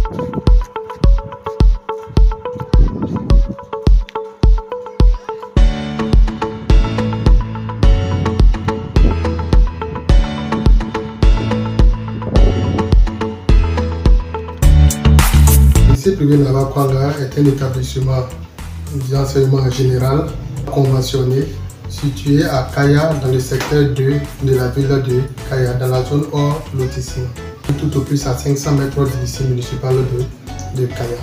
Le lycée privé Naba Kwanga est un établissement d'enseignement général conventionné situé à Kaya dans le secteur 2 de la ville de Kaya, dans la zone hors lotissement, tout au plus à 500 mètres du lycée municipal de Kaya.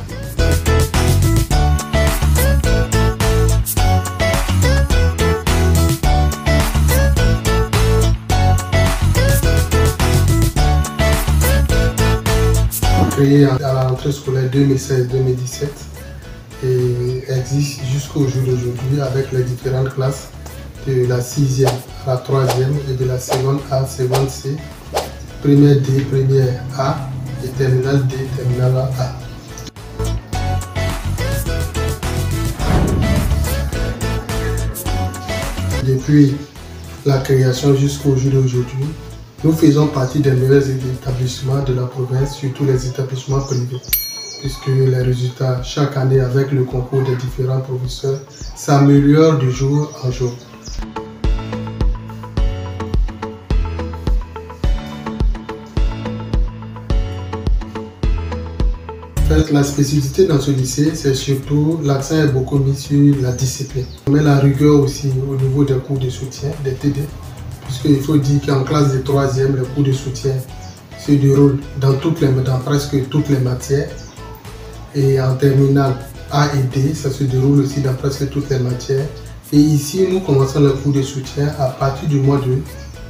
Créé à la rentrée scolaire 2016-2017 et existe jusqu'au jour d'aujourd'hui avec les différentes classes de la 6e à la 3e et de la seconde A, seconde C, première D, première A et terminale D, terminale A. Depuis la création jusqu'au jour d'aujourd'hui, nous faisons partie des meilleurs établissements de la province, surtout les établissements privés, puisque les résultats chaque année avec le concours des différents professeurs s'améliorent de jour en jour. En fait, la spécificité dans ce lycée, c'est surtout l'accent est beaucoup mis sur la discipline. On met la rigueur aussi au niveau des cours de soutien, des TD. Puisqu'il faut dire qu'en classe de 3e, le cours de soutien se déroule dans presque toutes les matières. Et en terminale A et D, ça se déroule aussi dans presque toutes les matières. Et ici, nous commençons le cours de soutien à partir du mois de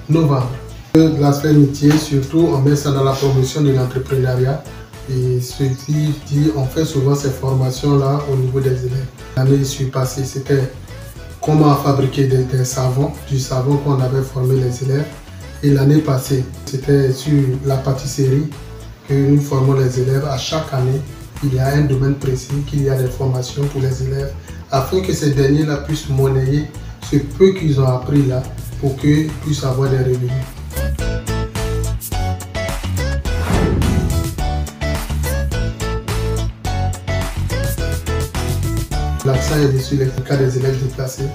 novembre. L'aspect métier, surtout, on met ça dans la promotion de l'entrepreneuriat. Et ce qui dit, on fait souvent ces formations-là au niveau des élèves. L'année passée, c'était comment fabriquer des savons, du savon qu'on avait formé les élèves. Et l'année passée, c'était sur la pâtisserie que nous formons les élèves. À chaque année, il y a un domaine précis, qu'il y a des formations pour les élèves, afin que ces derniers-là puissent monnayer ce peu qu'ils ont appris là, pour qu'ils puissent avoir des revenus. L'accent est sur les cas des élèves déplacés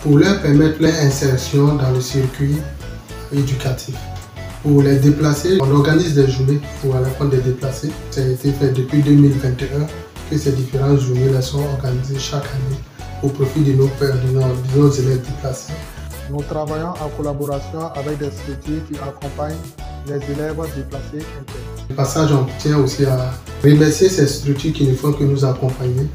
pour leur permettre leur insertion dans le circuit éducatif. Pour les déplacés, on organise des journées pour la rencontre des déplacés. Ça a été fait depuis 2021 que ces différentes journées sont organisées chaque année au profit de nos élèves déplacés. Nous travaillons en collaboration avec des structures qui accompagnent les élèves déplacés internes. Au passage, on tient aussi à remercier ces structures qui ne font que nous accompagner.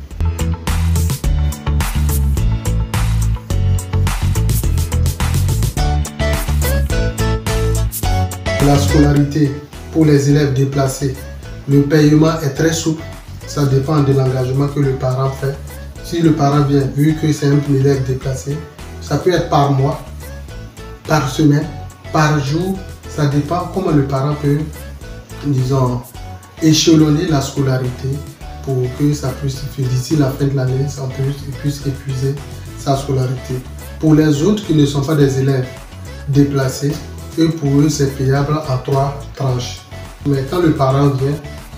La scolarité pour les élèves déplacés, le paiement est très souple, ça dépend de l'engagement que le parent fait. Si le parent vient, vu que c'est un élève déplacé, ça peut être par mois, par semaine, par jour, ça dépend comment le parent peut, disons, échelonner la scolarité pour que ça puisse, d'ici la fin de l'année, il puisse épuiser sa scolarité. Pour les autres qui ne sont pas des élèves déplacés, et pour eux, c'est payable en 3 tranches. Mais quand le parent vient,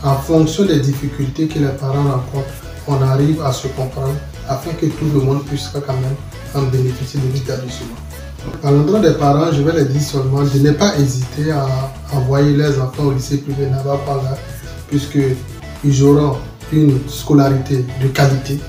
en fonction des difficultés que les parents rencontrent, on arrive à se comprendre afin que tout le monde puisse quand même en bénéficier de l'établissement. À l'endroit des parents, je vais les dire seulement de ne pas hésiter à envoyer leurs enfants au lycée privé Naba Kwanga, puisqu'ils auront une scolarité de qualité.